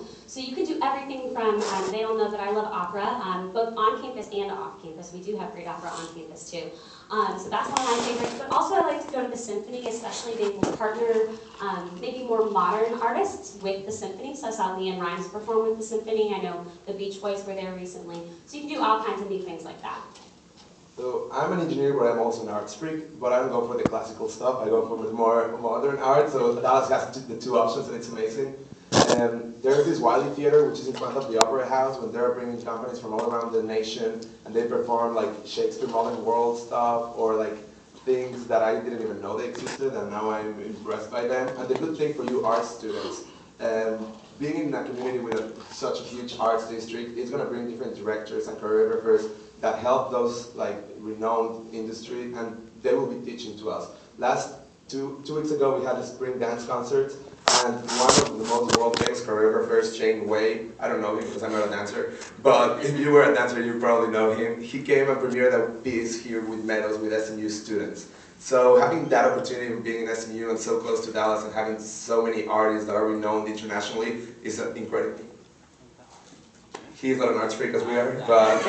home. So you can do everything from, they all know that I love opera, both on campus and off campus. We do have great opera on campus too. So that's one of my favorites, but also I like to go to the symphony, especially they will partner maybe more modern artists with the symphony. So I saw Leanne Rimes perform with the symphony. I know the Beach Boys were there recently. So you can do all kinds of neat things like that. So I'm an engineer, but I'm also an arts freak, but I don't go for the classical stuff. I go for the more modern art. So Dallas has the two options, and it's amazing. There's this Wiley Theater, which is in front of the Opera House, when they're bringing companies from all around the nation, and they perform like Shakespeare Modern World stuff, or like things that I didn't even know they existed, and now I'm impressed by them. And the good thing for you art students, being in a community with such a huge arts district is going to bring different directors and choreographers that help those like renowned industry, and they will be teaching to us. Last two weeks ago, we had a spring dance concert, and one of the most world famous choreographers, Shane Wei, I don't know him because I'm not a dancer, but if you were a dancer, you probably know him. He came and premiered a piece here with medals with SMU students. So having that opportunity of being in SMU and so close to Dallas and having so many artists that are renowned internationally is incredible. He's not an arts freak as we are, but...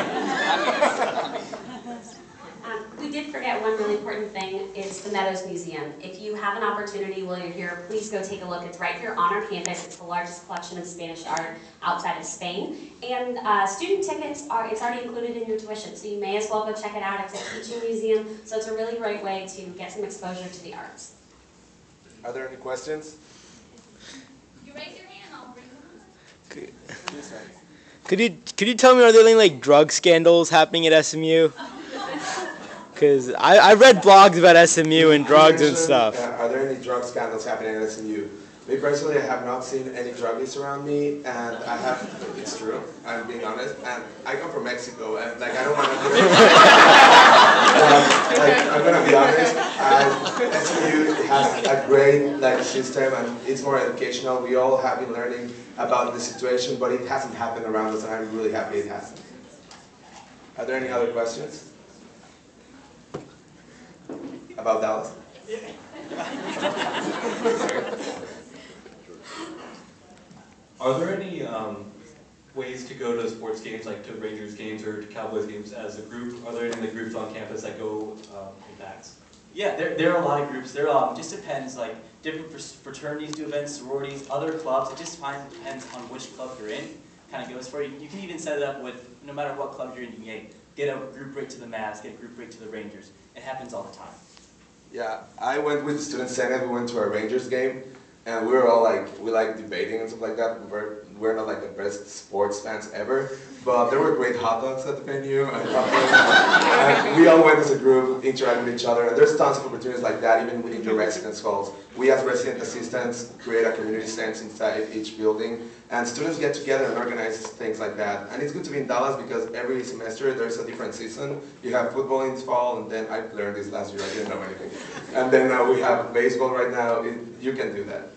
We did forget one really important thing is the Meadows Museum. If you have an opportunity while you're here, please go take a look. It's right here on our campus. It's the largest collection of Spanish art outside of Spain. And student tickets, it's already included in your tuition, so you may as well go check it out. It's a teaching museum, so it's a really great way to get some exposure to the arts. Are there any questions? You raise your hand, I'll bring them up. Could you tell me, are there any like drug scandals happening at SMU? Because I read blogs about SMU and drugs and stuff. Are there any drug scandals happening at SMU? Me personally, I have not seen any druggies around me, and I have, it's true, I'm being honest, and I come from Mexico, and like I don't want to I'm going to be honest, SMU has a great like system, and it's more educational. We all have been learning about the situation, but it hasn't happened around us, and I'm really happy it hasn't. Are there any other questions? About Dallas? Are there any ways to go to sports games, like to Rangers games or to Cowboys games as a group? Are there any groups on campus that go in packs? Yeah, there are a lot of groups. There just depends, like different fraternities do events, sororities, other clubs. It just depends on which club you're in. Kind of goes for you. You can even set it up with, no matter what club you're in, you can get a group break to the Mavs, get a group break to the Rangers. It happens all the time. Yeah, I went with the student senate. We went to a Rangers game, and we were all like, we like debating and stuff like that. We're not like the best sports fans ever, but there were great hot dogs at the venue, and we all went as a group, interacting with each other, and there's tons of opportunities like that, even within the residence halls. We as resident assistants create a community sense inside each building, and students get together and organize things like that. And it's good to be in Dallas because every semester there's a different season. You have football in the fall, and then I learned this last year, I didn't know anything. And then we have baseball right now. You can do that.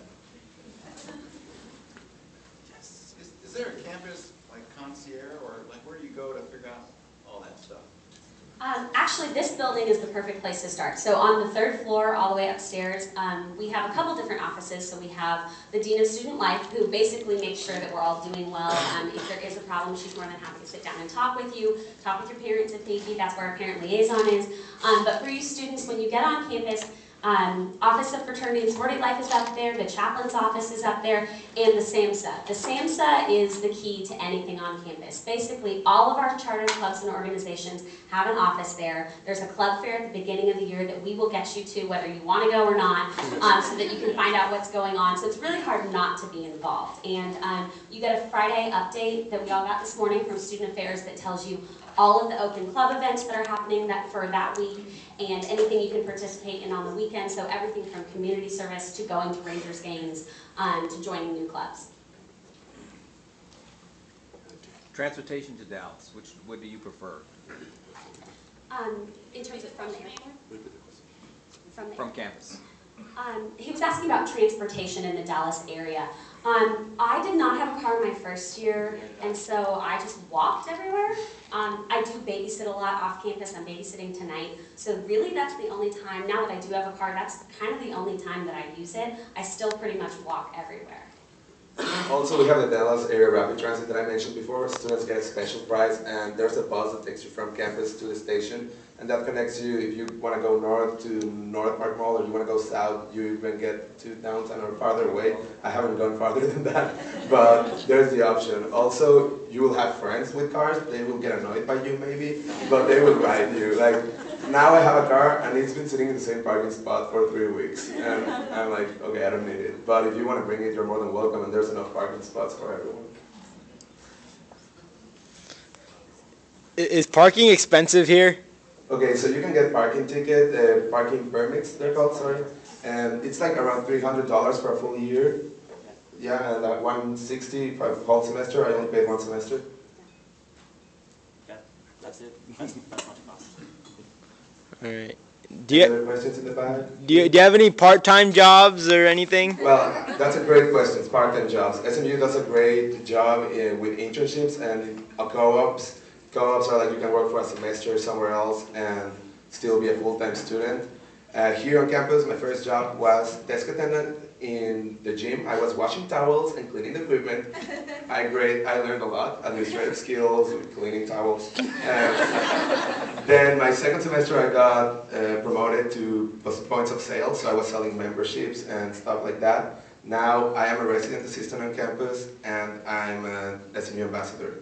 Is there a campus like concierge, or like where do you go to figure out all that stuff? Actually, this building is the perfect place to start. So on the third floor, all the way upstairs, we have a couple different offices. So we have the Dean of Student Life, who basically makes sure that we're all doing well. If there is a problem, she's more than happy to sit down and talk with you, talk with your parents if need be. That's where our parent liaison is. But for you students, when you get on campus, Office of Fraternity and Sorority Life is up there, the chaplain's office is up there, and the SAMHSA. The SAMHSA is the key to anything on campus. Basically, all of our charter clubs and organizations have an office there. There's a club fair at the beginning of the year that we will get you to, whether you want to go or not, so that you can find out what's going on. So it's really hard not to be involved. And you get a Friday update that we all got this morning from Student Affairs that tells you all of the open club events that are happening for that week, and anything you can participate in on the weekend. So everything from community service to going to Rangers games to joining new clubs. Transportation to Dallas, what do you prefer? In terms of from the airport? From campus. He was asking about transportation in the Dallas area. I did not have a car my first year, and so I just walked everywhere. I do babysit a lot off campus. I'm babysitting tonight. So really that's the only time, now that I do have a car, that's kind of the only time that I use it. I still pretty much walk everywhere. Also, we have the Dallas Area Rapid Transit that I mentioned before. Students get a special price, and there's a bus that takes you from campus to the station, and that connects you if you want to go north to North Park Mall, or you want to go south, you even get to downtown or farther away. I haven't gone farther than that, but there's the option. Also, you will have friends with cars. They will get annoyed by you maybe, but they will ride you. Like, now I have a car, and it's been sitting in the same parking spot for 3 weeks, and I'm like, okay, I don't need it. But if you want to bring it, you're more than welcome, and there's enough parking spots for everyone. Is parking expensive here? Okay, so you can get parking ticket, parking permits, they're called, sorry, and it's like around $300 for a full year. Yeah, and $160 for a whole semester. I only paid one semester. Yeah, that's it. That's much cost. All right. Any other questions in the back? Do you have any part-time jobs or anything? Well, that's a great question, part-time jobs. SMU does a great job with internships and co-ops. Co-ops are like you can work for a semester somewhere else and still be a full-time student. Here on campus, my first job was desk attendant in the gym. I was washing towels and cleaning the equipment. I learned a lot, administrative skills, cleaning towels. Then my second semester I got promoted to points of sale, so I was selling memberships and stuff like that. Now I am a resident assistant on campus and I'm an SMU ambassador.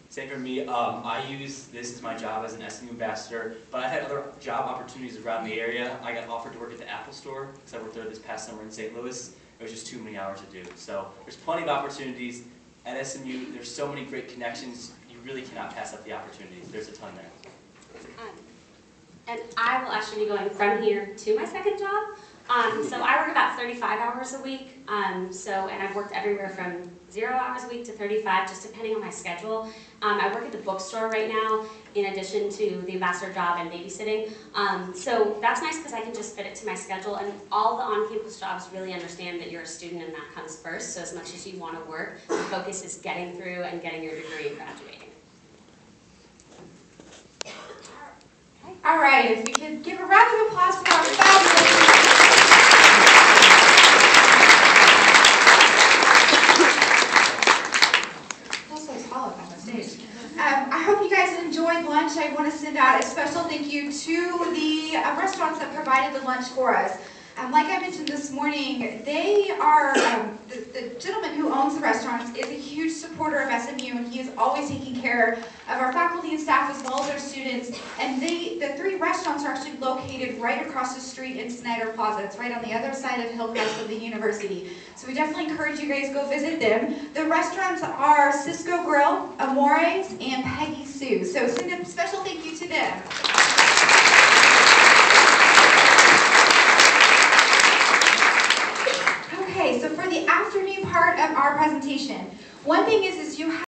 Same for me. I use this as my job as an SMU ambassador, but I've had other job opportunities around the area. I got offered to work at the Apple Store because I worked there this past summer in St. Louis. It was just too many hours to do. So there's plenty of opportunities at SMU. There's so many great connections. You really cannot pass up the opportunities. There's a ton there. And I will actually be going from here to my second job. So I work about 35 hours a week. And I've worked everywhere from 0 hours a week to 35, just depending on my schedule. I work at the bookstore right now, in addition to the ambassador job and babysitting. So that's nice because I can just fit it to my schedule. And all the on-campus jobs really understand that you're a student and that comes first. So as much as you want to work, the focus is getting through and getting your degree and graduating. All right, if we could give a round of applause for our fabulous. I hope you guys enjoyed lunch. I want to send out a special thank you to the restaurants that provided the lunch for us. Like I mentioned this morning, they are, the gentleman who owns the restaurants is a huge supporter of SMU, and he is always taking care of our faculty and staff as well as our students. And the 3 restaurants are actually located right across the street in Snyder Plaza. It's right on the other side of Hillcrest of the university. So we definitely encourage you guys to go visit them. The restaurants are Cisco Grill, Amores, and Peggy Sue. So send a special thank you to them. Okay, so for the afternoon part of our presentation, one thing is you have